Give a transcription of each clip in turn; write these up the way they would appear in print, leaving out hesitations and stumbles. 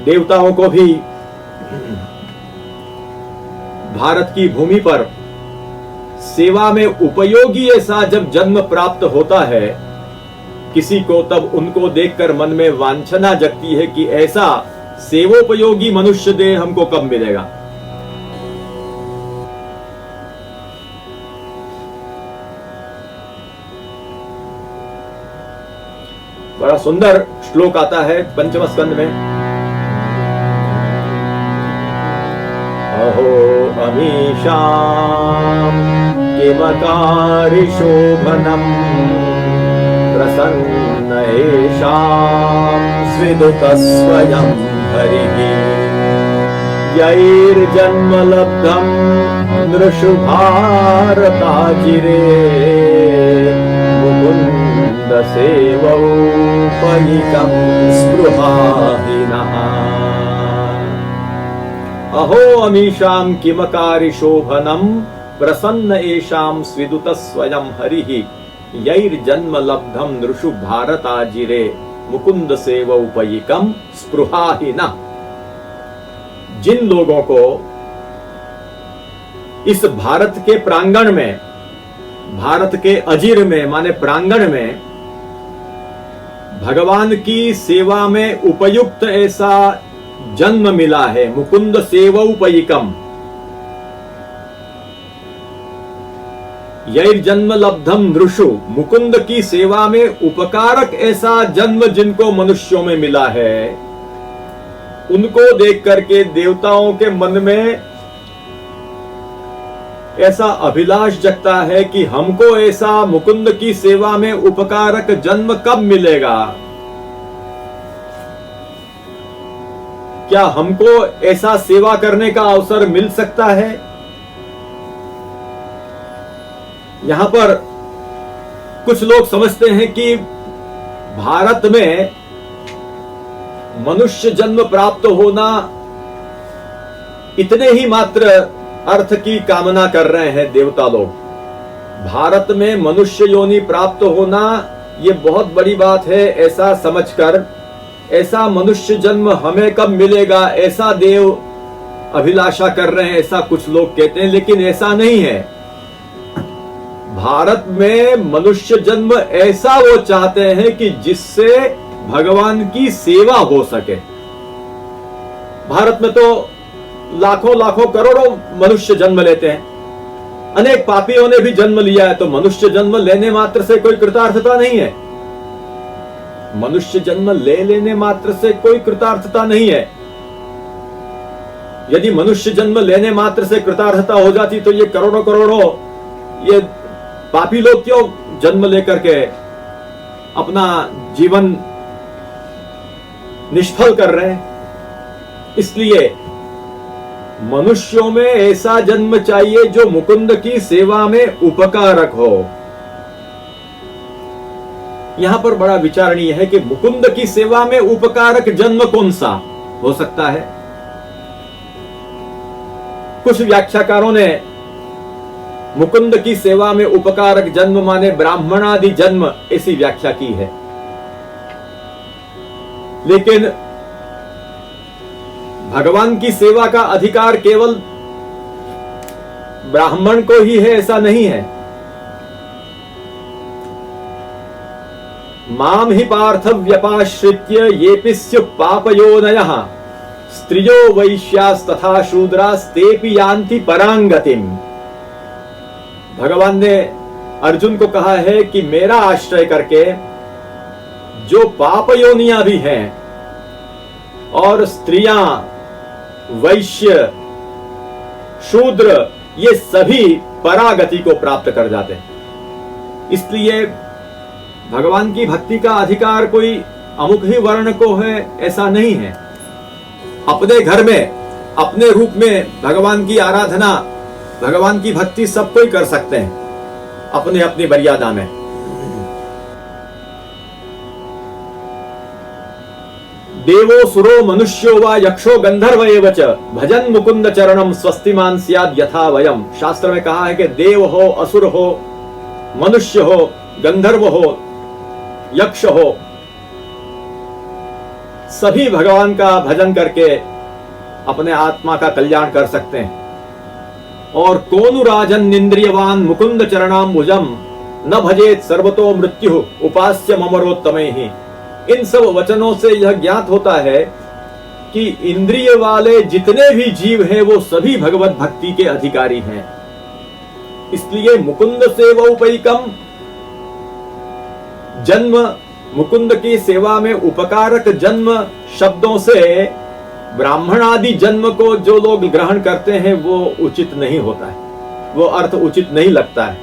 देवताओं को भी भारत की भूमि पर सेवा में उपयोगी ऐसा जब जन्म प्राप्त होता है किसी को, तब उनको देखकर मन में वांछना जगती है कि ऐसा सेवोपयोगी मनुष्य देह हमको कब मिलेगा। बड़ा सुंदर श्लोक आता है पंचम स्कंद में। अहो अमीशां किमकारि शोभनम् प्रसन्न एषां स्विदुत स्वयं हरिः यैर्जन्म लब्धं नृषु भारताजिरे मुकुन्द सेवोपनिकं स्पृहाहीनः। अहो अमीशां किमकारि शोभनम् प्रसन्न एषां स्विदुत स्वयं हरिः यैर्जन्म लब्धं नृषु भारताजिरे मुकुंद सेवोपयिकम स्पृहाहीनः। जिन लोगों को इस भारत के प्रांगण में, भारत के अजीर में माने प्रांगण में भगवान की सेवा में उपयुक्त ऐसा जन्म मिला है, मुकुंद सेवोपयिकम, यैर्जन्म लब्धम नृषु, मुकुंद की सेवा में उपकारक ऐसा जन्म जिनको मनुष्यों में मिला है, उनको देख करके देवताओं के मन में ऐसा अभिलाष जगता है कि हमको ऐसा मुकुंद की सेवा में उपकारक जन्म कब मिलेगा। क्या हमको ऐसा सेवा करने का अवसर मिल सकता है। यहां पर कुछ लोग समझते हैं कि भारत में मनुष्य जन्म प्राप्त होना इतने ही मात्र अर्थ की कामना कर रहे हैं देवता लोग। भारत में मनुष्य योनि प्राप्त होना ये बहुत बड़ी बात है ऐसा समझकर, ऐसा मनुष्य जन्म हमें कब मिलेगा ऐसा देव अभिलाषा कर रहे हैं, ऐसा कुछ लोग कहते हैं। लेकिन ऐसा नहीं है। भारत में मनुष्य जन्म ऐसा वो चाहते हैं कि जिससे भगवान की सेवा हो सके। भारत में तो लाखों लाखों करोड़ों मनुष्य जन्म लेते हैं। अनेक पापियों ने भी जन्म लिया है, तो मनुष्य जन्म लेने मात्र से कोई कृतार्थता नहीं है। मनुष्य जन्म ले लेने मात्र से कोई कृतार्थता नहीं है। यदि मनुष्य जन्म लेने मात्र से कृतार्थता हो जाती तो ये करोड़ों करोड़ों ये पापी लोग क्यों जन्म लेकर के अपना जीवन निष्फल कर रहे हैं। इसलिए मनुष्यों में ऐसा जन्म चाहिए जो मुकुंद की सेवा में उपकारक हो। यहां पर बड़ा विचारणीय है कि मुकुंद की सेवा में उपकारक जन्म कौन सा हो सकता है। कुछ व्याख्याकारों ने मुकुंद की सेवा में उपकारक जन्म माने ब्राह्मणादि जन्म ऐसी व्याख्या की है। लेकिन भगवान की सेवा का अधिकार केवल ब्राह्मण को ही है ऐसा नहीं है। माम ही पार्थ व्यपाश्रित्य येपि स्युः पापयोनयः स्त्रियो वैश्यास्तथा शूद्रास्तेपि यान्ति परांगतिम। भगवान ने अर्जुन को कहा है कि मेरा आश्रय करके जो पाप योनियां भी हैं और स्त्रियां, वैश्य, शूद्र, ये सभी परागति को प्राप्त कर जाते हैं। इसलिए भगवान की भक्ति का अधिकार कोई अमुक ही वर्ण को है ऐसा नहीं है। अपने घर में अपने रूप में भगवान की आराधना, भगवान की भक्ति सब कोई कर सकते हैं अपने अपनी मर्यादा में। देवो सुरो मनुष्यो वा यक्षो गंधर्व एव च भजन मुकुंद चरणम स्वस्तिमान स्याद यथा वयम। शास्त्र में कहा है कि देव हो, असुर हो, मनुष्य हो, गंधर्व हो, यक्ष हो, सभी भगवान का भजन करके अपने आत्मा का कल्याण कर सकते हैं। और कोनु राजन इंद्रियवान मुकुंद चरणाम्बुजम न भजेत सर्वतो मृत्यु उपास्य ममरोत्तमे ही। इन सब वचनों से यह ज्ञात होता है कि इंद्रिय वाले जितने भी जीव हैं वो सभी भगवत भक्ति के अधिकारी हैं। इसलिए मुकुंद सेवोपैकम, जन्म मुकुंद की सेवा में उपकारक जन्म शब्दों से ब्राह्मण आदि जन्म को जो लोग ग्रहण करते हैं वो उचित नहीं होता है, वो अर्थ उचित नहीं लगता है।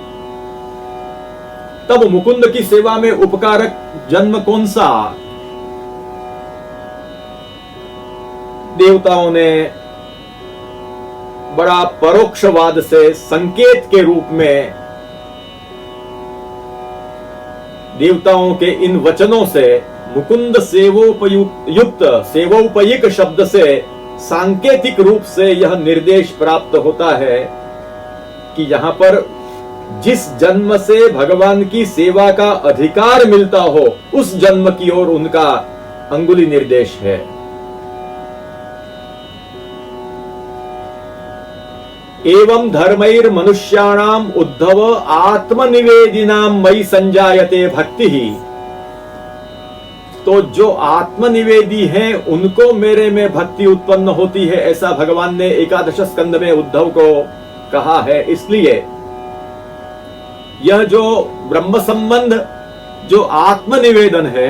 तब मुकुंद की सेवा में उपकारक जन्म कौन सा? देवताओं ने बड़ा परोक्षवाद से संकेत के रूप में देवताओं के इन वचनों से मुकुंद सेवोपयुक्त शब्द से सांकेतिक रूप से यह निर्देश प्राप्त होता है कि यहां पर जिस जन्म से भगवान की सेवा का अधिकार मिलता हो उस जन्म की ओर उनका अंगुली निर्देश है। एवं धर्मैर मनुष्याणाम उद्धव आत्मनिवेदिनाम मयि संजायते भक्ति ही। तो जो आत्मनिवेदी हैं उनको मेरे में भक्ति उत्पन्न होती है, ऐसा भगवान ने एकादश स्कंद में उद्धव को कहा है। इसलिए यह जो ब्रह्म संबंध जो आत्मनिवेदन है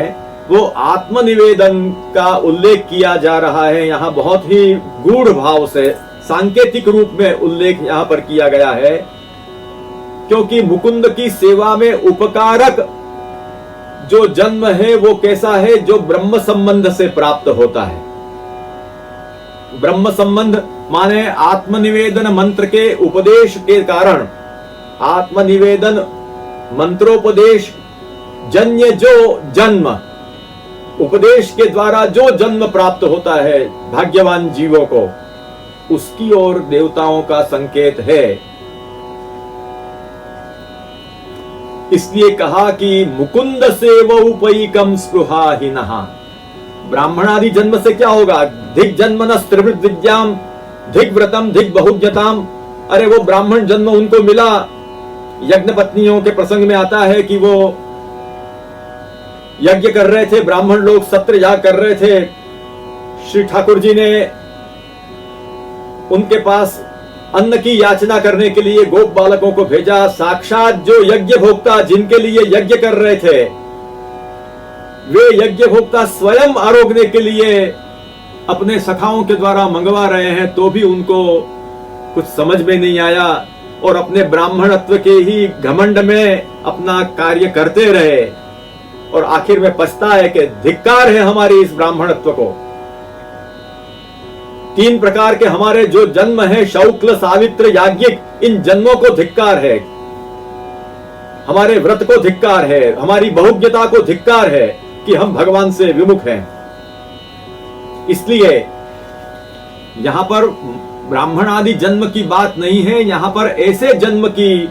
वो आत्मनिवेदन का उल्लेख किया जा रहा है। यहां बहुत ही गूढ़ भाव से सांकेतिक रूप में उल्लेख यहां पर किया गया है, क्योंकि मुकुंद की सेवा में उपकारक जो जन्म है वो कैसा है? जो ब्रह्म संबंध से प्राप्त होता है। ब्रह्म संबंध माने आत्मनिवेदन मंत्र के उपदेश के कारण, आत्मनिवेदन मंत्रोपदेश जन्य जो जन्म, उपदेश के द्वारा जो जन्म प्राप्त होता है भाग्यवान जीवों को, उसकी ओर देवताओं का संकेत है। इसलिए कहा कि मुकुंद सेवोपैकम स्पृहाहीनः। ब्राह्मण आदि जन्म से क्या होगा? धिक जन्मनः त्रिवृत विद्याम धिक व्रतम धिक बहुज्ञताम। अरे वो ब्राह्मण जन्म उनको मिला। यज्ञ पत्नियों के प्रसंग में आता है कि वो यज्ञ कर रहे थे, ब्राह्मण लोग सत्र याग कर रहे थे। श्री ठाकुर जी ने उनके पास अन्न की याचना करने के लिए गोप बालकों को भेजा। साक्षात जो यज्ञ भोक्ता जिनके लिए यज्ञ कर रहे थे वे यज्ञ भोक्ता स्वयं आरोगने के लिए अपने सखाओं के द्वारा मंगवा रहे हैं, तो भी उनको कुछ समझ में नहीं आया और अपने ब्राह्मणत्व के ही घमंड में अपना कार्य करते रहे और आखिर में पछता है कि धिक्कार है हमारी इस ब्राह्मणत्व को। 3 प्रकार के हमारे जो जन्म है, शौक्ल सावित्र याज्ञिक, इन जन्मों को धिक्कार है। हमारे व्रत को धिक्कार है, हमारी बहुज्ञता को धिक्कार है कि हम भगवान से विमुख हैं। इसलिए यहां पर ब्राह्मण आदि जन्म की बात नहीं है, यहां पर ऐसे जन्म की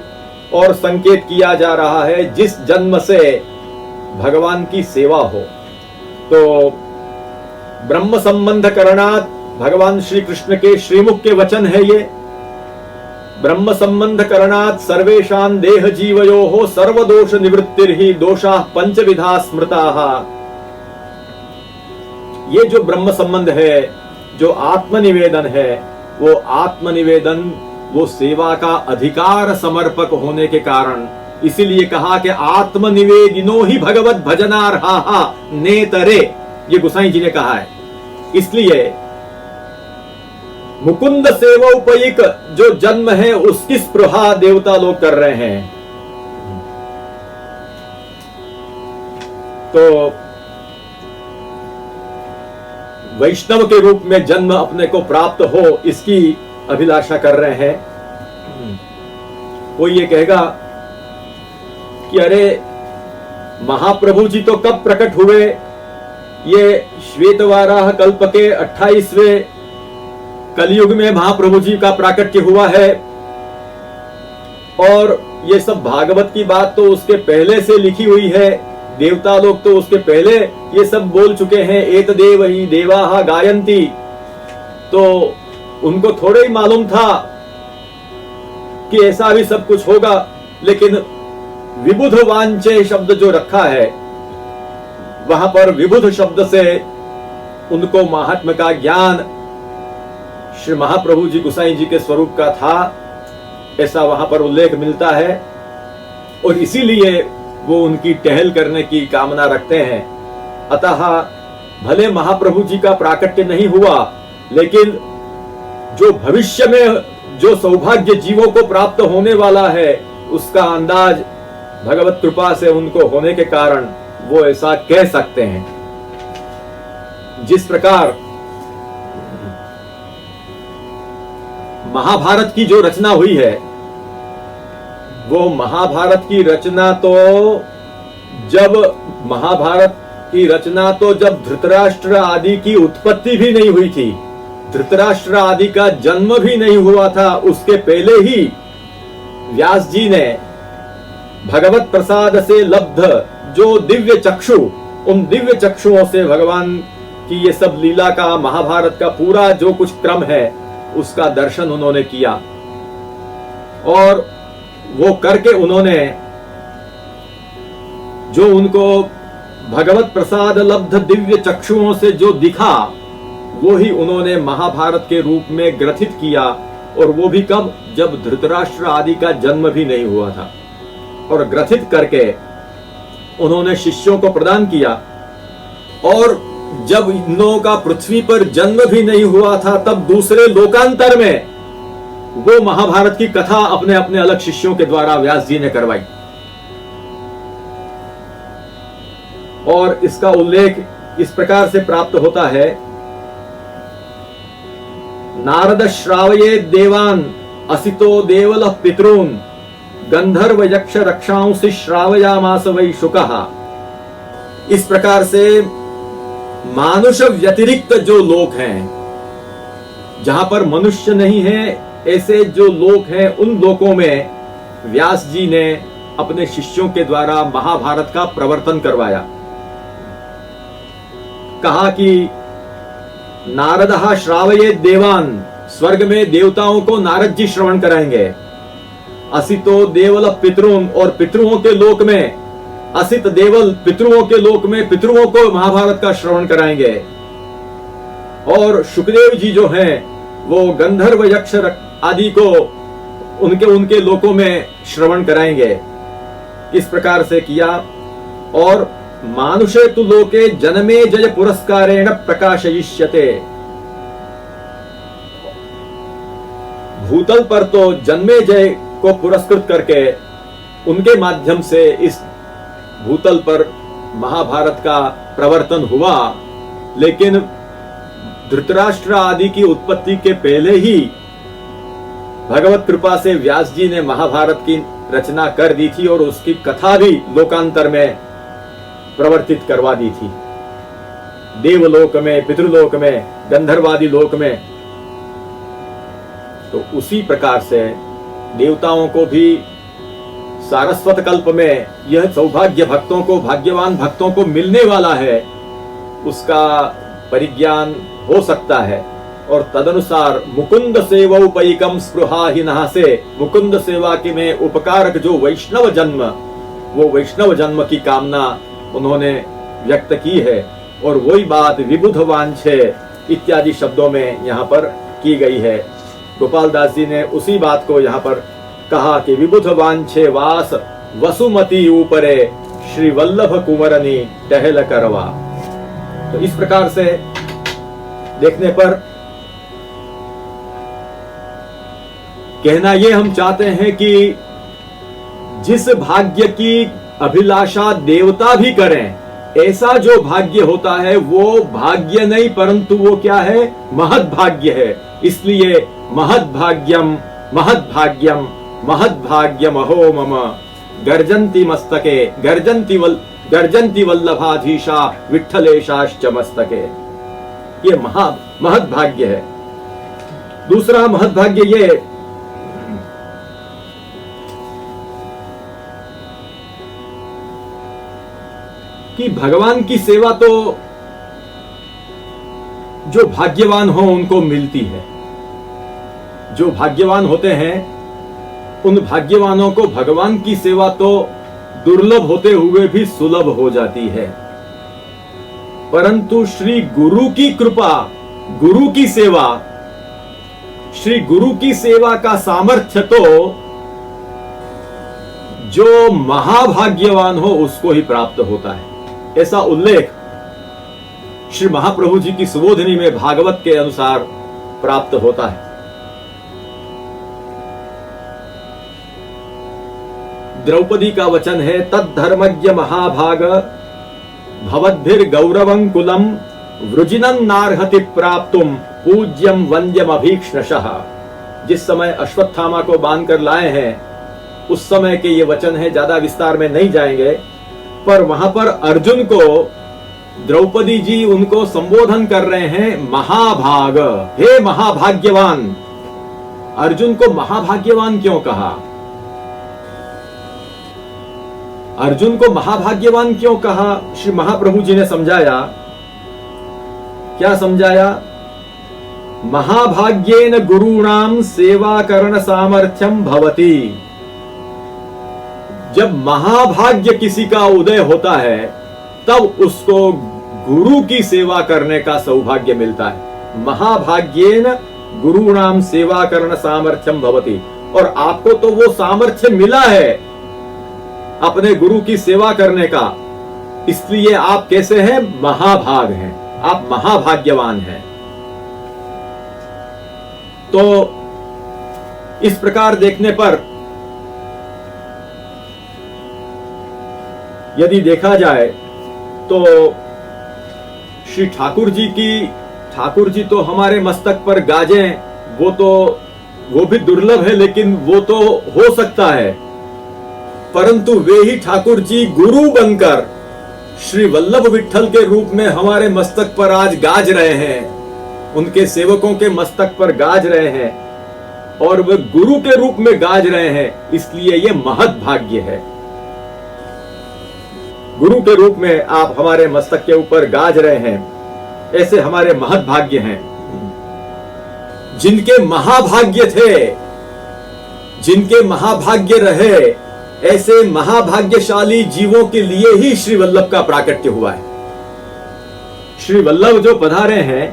और संकेत किया जा रहा है जिस जन्म से भगवान की सेवा हो। तो ब्रह्म संबंध करणात्, भगवान श्री कृष्ण के श्रीमुख के वचन है ये। ब्रह्म संबंध करणात् सर्वेषां देह जीवयोः सर्वदोष निवृत्तिर्हि दोषाः पंचविधा स्मृताः। ये जो ब्रह्म संबंध है, जो आत्मनिवेदन है, वो आत्मनिवेदन वो सेवा का अधिकार समर्पक होने के कारण, इसीलिए कहा कि आत्मनिवेदिनो ही भगवत भजनार्हा नेतरे, ये गोसाई जी ने कहा है। इसलिए मुकुंद सेवोपैक जो जन्म है उसकी स्पृहा देवता लोग कर रहे हैं। तो वैष्णव के रूप में जन्म अपने को प्राप्त हो, इसकी अभिलाषा कर रहे हैं। वो ये कहेगा कि अरे महाप्रभु जी तो कब प्रकट हुए? ये श्वेतवाराह कल्प के 28वें कलयुग में महाप्रभु जी का प्राकट्य हुआ है, और ये सब भागवत की बात तो उसके पहले से लिखी हुई है। देवता लोग तो उसके पहले ये सब बोल चुके हैं, एतदेव ही देवाः गायन्ति, तो उनको थोड़े ही मालूम था कि ऐसा भी सब कुछ होगा। लेकिन विबुध वांचे शब्द जो रखा है, वहां पर विबुध शब्द से उनको महात्मा का ज्ञान श्री महाप्रभु जी गोसाई जी के स्वरूप का था, ऐसा वहां पर उल्लेख मिलता है। और इसीलिए वो उनकी टहल करने की कामना रखते हैं। अतः भले महाप्रभु जी का प्राकट्य नहीं हुआ, लेकिन जो भविष्य में जो सौभाग्य जीवों को प्राप्त होने वाला है, उसका अंदाज भगवत कृपा से उनको होने के कारण वो ऐसा कह सकते हैं। जिस प्रकार महाभारत की जो रचना हुई है, वो महाभारत की रचना तो जब धृतराष्ट्र आदि की उत्पत्ति भी नहीं हुई थी, धृतराष्ट्र आदि का जन्म भी नहीं हुआ था, उसके पहले ही व्यास जी ने भगवत प्रसाद से लब्ध जो दिव्य चक्षु, उन दिव्य चक्षुओं से भगवान की ये सब लीला का, महाभारत का पूरा जो कुछ क्रम है, उसका दर्शन उन्होंने किया। और वो करके उन्होंने जो उनको भगवत प्रसाद लब्ध दिव्य चक्षुओं से जो दिखा, वो ही उन्होंने महाभारत के रूप में ग्रथित किया। और वो भी कब? जब धृतराष्ट्र आदि का जन्म भी नहीं हुआ था। और ग्रथित करके उन्होंने शिष्यों को प्रदान किया। और जब इन लोगों का पृथ्वी पर जन्म भी नहीं हुआ था, तब दूसरे लोकांतर में वो महाभारत की कथा अपने अपने अलग शिष्यों के द्वारा व्यास जी ने करवाई। और इसका उल्लेख इस प्रकार से प्राप्त होता है, नारद श्रावये देवान असितो देवल पितॄन गंधर्व यक्ष रक्षांसि श्रावयामास वै शुकः। इस प्रकार से मानुष व्यतिरिक्त जो लोक हैं, जहां पर मनुष्य नहीं है, ऐसे जो लोक हैं, उन लोकों में व्यास जी ने अपने शिष्यों के द्वारा महाभारत का प्रवर्तन करवाया। कहा कि नारदः श्रावयेत् देवान, स्वर्ग में देवताओं को नारद जी श्रवण कराएंगे। असितो देवल पितॄन, और पितृओं के लोक में असित देवल, पितृओं के लोक में पितृओं को महाभारत का श्रवण कराएंगे। और शुकदेव जी जो हैं, वो गंधर्व यक्ष आदि को उनके लोकों में श्रवण कराएंगे। इस प्रकार से किया। और मानुषे तु लोके जन्मे जय पुरस्कारेण प्रकाशयिष्यते। भूतल पर तो जन्मे जय को पुरस्कृत करके उनके माध्यम से इस भूतल पर महाभारत का प्रवर्तन हुआ। लेकिन धृतराष्ट्र आदि की उत्पत्ति के पहले ही भगवत कृपा से व्यास जी ने महाभारत की रचना कर दी थी, और उसकी कथा भी लोकांतर में प्रवर्तित करवा दी थी, देवलोक में, पितृलोक में, गंधर्वादि लोक में। तो उसी प्रकार से देवताओं को भी सारस्वत कल्प में यह सौभाग्य भक्तों को, भाग्यवान भक्तों को मिलने वाला है, उसका परिज्ञान हो सकता है। और तदनुसार मुकुंद सेवोपैकम स्पृहाहीनः से मुकुंद सेवा के में उपकारक जो वैष्णव जन्म, वो वैष्णव जन्म की कामना उन्होंने व्यक्त की है। और वही बात विबुध वांछे इत्यादि शब्दों में यहाँ पर की गई है। गोपाल दास जी ने उसी बात को यहाँ पर कहा कि विबुध वांछे वास वसुमती ऊपरे श्री वल्लभ कुंवरनी टहल करवा। तो इस प्रकार से देखने पर कहना ये हम चाहते हैं कि जिस भाग्य की अभिलाषा देवता भी करें, ऐसा जो भाग्य होता है वो भाग्य नहीं, परंतु वो क्या है? महद्भाग्य है। इसलिए महद्भाग्यम महद्भाग्यम महद्भाग्यम अहो मम गर्जन्ति मस्तके गर्जन्ति वल्लभाधीशा विठ्ठलेशाश्च मस्तके। ये महद्भाग्य है। दूसरा महद्भाग्य ये कि भगवान की सेवा तो जो भाग्यवान हो उनको मिलती है। जो भाग्यवान होते हैं उन भाग्यवानों को भगवान की सेवा तो दुर्लभ होते हुए भी सुलभ हो जाती है। परंतु श्री गुरु की कृपा, गुरु की सेवा, श्री गुरु की सेवा का सामर्थ्य तो जो महाभाग्यवान हो उसको ही प्राप्त होता है। ऐसा उल्लेख श्री महाप्रभु जी की सुबोधनी में भागवत के अनुसार प्राप्त होता है। द्रौपदी का वचन है, तद्धर्मज्ञ महाभाग भवद्भिर गौरवं कुलम वृजिनं नार्हति प्राप्तुम पूज्यम वंद्यम अभीक्ष्णशः। जिस समय अश्वत्थामा को बांध कर लाए हैं उस समय के ये वचन है, ज्यादा विस्तार में नहीं जाएंगे। पर वहां पर अर्जुन को द्रौपदी जी उनको संबोधन कर रहे हैं महाभाग, हे महाभाग्यवान। अर्जुन को महाभाग्यवान क्यों कहा? अर्जुन को महाभाग्यवान क्यों कहा? श्री महाप्रभु जी ने समझाया। क्या समझाया? महाभाग्येन गुरूणाम सेवाकरण सामर्थ्यम भवति। जब महाभाग्य किसी का उदय होता है तब उसको गुरु की सेवा करने का सौभाग्य मिलता है। महाभाग्येन गुरूणाम सेवाकरण सामर्थ्यम भवति। और आपको तो वो सामर्थ्य मिला है अपने गुरु की सेवा करने का, इसलिए आप कैसे हैं? महाभाग हैं, आप महाभाग्यवान हैं। तो इस प्रकार देखने पर यदि देखा जाए तो श्री ठाकुर जी तो हमारे मस्तक पर गाजें, वो भी दुर्लभ है, लेकिन वो तो हो सकता है। परंतु वे ही ठाकुर जी गुरु बनकर श्री वल्लभ विठ्ठल के रूप में हमारे मस्तक पर आज गाज रहे हैं, उनके सेवकों के मस्तक पर गाज रहे हैं और वे गुरु के रूप में गाज रहे हैं, इसलिए ये महत भाग्य है। गुरु के रूप में आप हमारे मस्तक के ऊपर गाज रहे हैं, ऐसे हमारे महत भाग्य हैं। जिनके महाभाग्य थे, जिनके महाभाग्य रहे, ऐसे महाभाग्यशाली जीवों के लिए ही श्री वल्लभ का प्राकट्य हुआ है। श्री वल्लभ जो पधारे हैं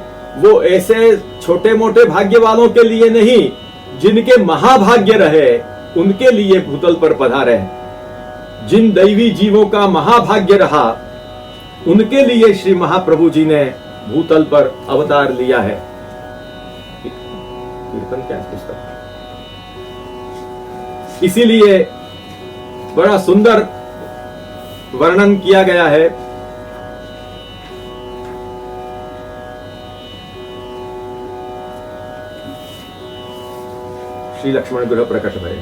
वो ऐसे छोटे मोटे भाग्य वालों के लिए नहीं, जिनके महाभाग्य रहे उनके लिए भूतल पर पधारे हैं। जिन दैवी जीवों का महाभाग्य रहा उनके लिए श्री महाप्रभु जी ने भूतल पर अवतार लिया है। कीर्तन क्या पुस्तक, इसीलिए बड़ा सुंदर वर्णन किया गया है। श्री लक्ष्मण गृह प्रकट भय।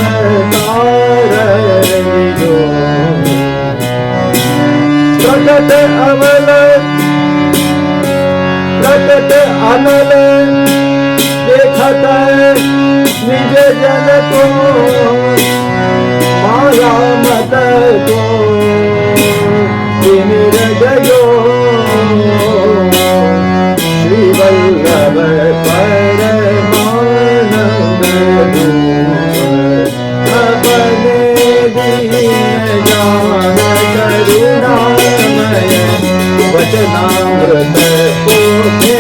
अवतार प्रकट अमल प्रकट अमल देखत निज जन को माया मत को निर्दयो श्री वल्लभ परमानंद अपने दीन जान करुणामय वचनामृत पोथे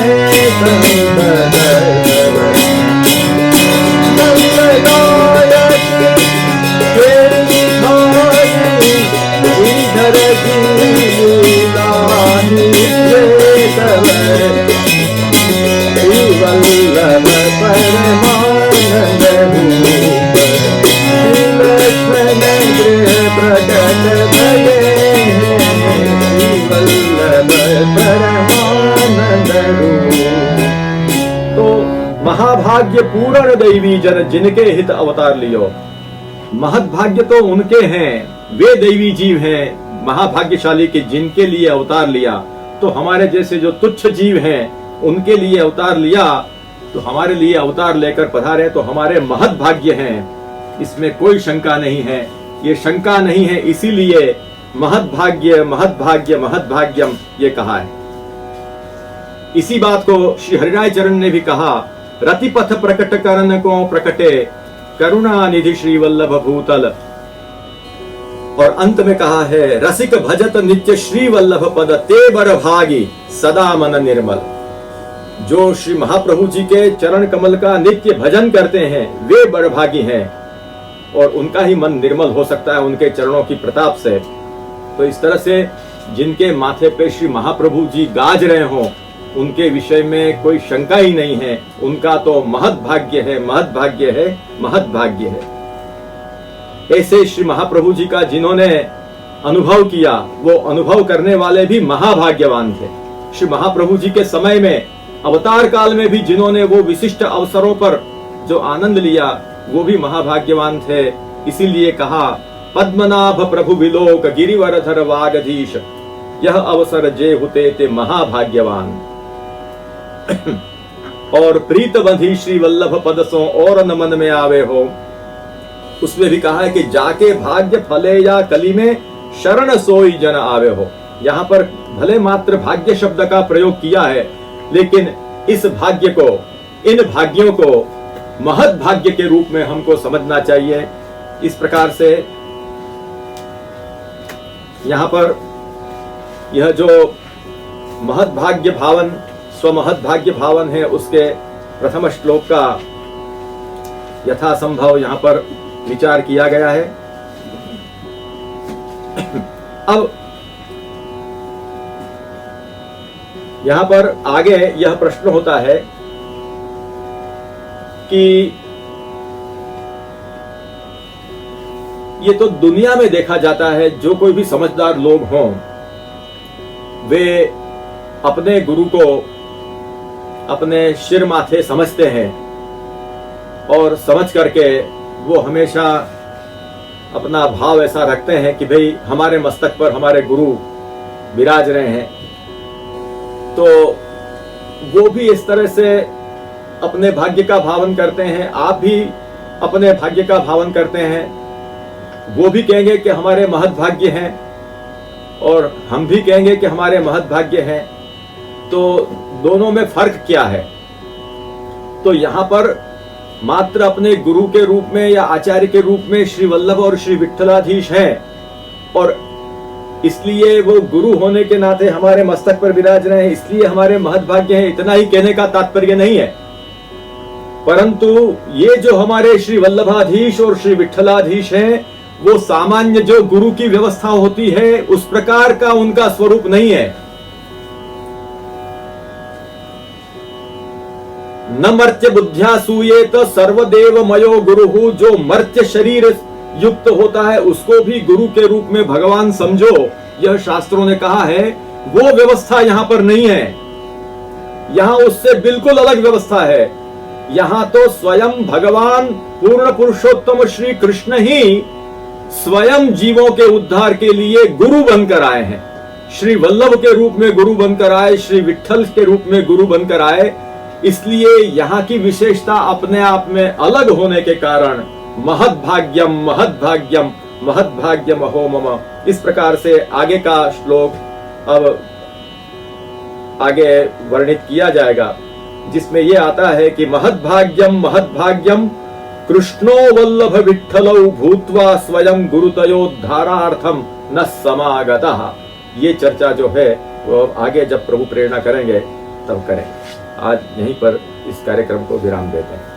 वल्लभ परमानंद रूप लक्ष्मण गृह प्रकट भये वल्लभ परमानंद रूप। तो महाभाग्य पूर्ण दैवी जन जिनके हित अवतार लियो। महद्भाग्य तो उनके हैं, वे दैवी जीव हैं महाभाग्यशाली के जिनके लिए अवतार लिया। तो हमारे जैसे जो तुच्छ जीव हैं उनके लिए अवतार लिया, तो हमारे लिए अवतार लेकर पधारे तो हमारे महत् भाग्य हैं, इसमें कोई शंका नहीं है। ये शंका नहीं है, इसीलिए महत् भाग्य महत् भाग्य महत् भाग्यम ये कहा है। इसी बात को श्री हरिराय चरण ने भी कहा, रतिपथ प्रकट करन को प्रकटे करुणा निधि श्री वल्लभ भूतल। और अंत में कहा है, रसिक भजत नित्य श्री वल्लभ पद ते बर भागी सदा मन निर्मल। जो श्री महाप्रभु जी के चरण कमल का नित्य भजन करते हैं वे बड़भागी हैं और उनका ही मन निर्मल हो सकता है उनके चरणों की प्रताप से। तो इस तरह से जिनके माथे पे श्री महाप्रभु जी गाज रहे हों उनके विषय में कोई शंका ही नहीं है, उनका तो महत् भाग्य है, महत् भाग्य है, महत् भाग्य है। ऐसे श्री महाप्रभु जी का जिन्होंने अनुभव किया वो अनुभव करने वाले भी महाभाग्यवान थे। श्री महाप्रभु जी के समय में अवतार काल में भी जिन्होंने वो विशिष्ट अवसरों पर जो आनंद लिया वो भी महाभाग्यवान थे। इसीलिए कहा, पद्मनाभ प्रभु विलोक गिरिवरधर वागधीश यह अवसर जे हुते ते महाभाग्यवान। और प्रीत बंधी श्री वल्लभ पद सो और न मन में आवे हो, उसमें भी कहा है कि जाके भाग्य फले या कली में शरण सोई जन आवे हो। यहाँ पर भले मात्र भाग्य शब्द का प्रयोग किया है, लेकिन इस भाग्य को, इन भाग्यों को महत् भाग्य के रूप में हमको समझना चाहिए। इस प्रकार से यहाँ पर यह जो महत् भाग्य भावन, स्वमहत् भाग्य भावन है, उसके प्रथम श्लोक का यथासंभव यहाँ पर विचार किया गया है। अब यहां पर आगे यह प्रश्न होता है कि ये तो दुनिया में देखा जाता है, जो कोई भी समझदार लोग हों वे अपने गुरु को अपने सिर माथे समझते हैं और समझ करके वो हमेशा अपना भाव ऐसा रखते हैं कि भाई हमारे मस्तक पर हमारे गुरु विराज रहे हैं। तो वो भी इस तरह से अपने भाग्य का भावन करते हैं, आप भी अपने भाग्य का भावन करते हैं। वो भी कहेंगे कि हमारे महत् भाग्य हैं और हम भी कहेंगे कि हमारे महत् भाग्य हैं। तो दोनों में फर्क क्या है? तो यहाँ पर मात्र अपने गुरु के रूप में या आचार्य के रूप में श्री वल्लभ और श्री विठ्ठलाधीश हैं और इसलिए वो गुरु होने के नाते हमारे मस्तक पर विराज रहे हैं, इसलिए हमारे महत् भाग्य है, इतना ही कहने का तात्पर्य नहीं है। परंतु ये जो हमारे श्री वल्लभाधीश और श्री विठ्ठलाधीश हैं, वो सामान्य जो गुरु की व्यवस्था होती है उस प्रकार का उनका स्वरूप नहीं है। न मर्त्य बुद्ध्या सूयेत सर्वदेव मयो गुरुहु। जो मर्त्य शरीर युक्त होता है उसको भी गुरु के रूप में भगवान समझो, यह शास्त्रों ने कहा है। वो व्यवस्था यहां पर नहीं है, यहां उससे बिल्कुल अलग व्यवस्था है। यहां तो स्वयं भगवान पूर्ण पुरुषोत्तम श्री कृष्ण ही स्वयं जीवों के उद्धार के लिए गुरु बनकर आए हैं। श्री वल्लभ के रूप में गुरु बनकर आए, श्री विठ्ठल के रूप में गुरु बनकर आए। इसलिए यहाँ की विशेषता अपने आप में अलग होने के कारण महद्भाग्यम महद्भाग्यम महद्भाग्यम अहो मम, इस प्रकार से आगे का श्लोक अब आगे वर्णित किया जाएगा, जिसमें यह आता है कि महद्भाग्यम महद्भाग्यम कृष्णो वल्लभ विठ्ठलौ भूत्वा स्वयं गुरुतयोद्धारार्थम न समागतः। ये चर्चा जो है वो आगे जब प्रभु प्रेरणा करेंगे तब करेंगे। आज यहीं पर इस कार्यक्रम को विराम देते हैं।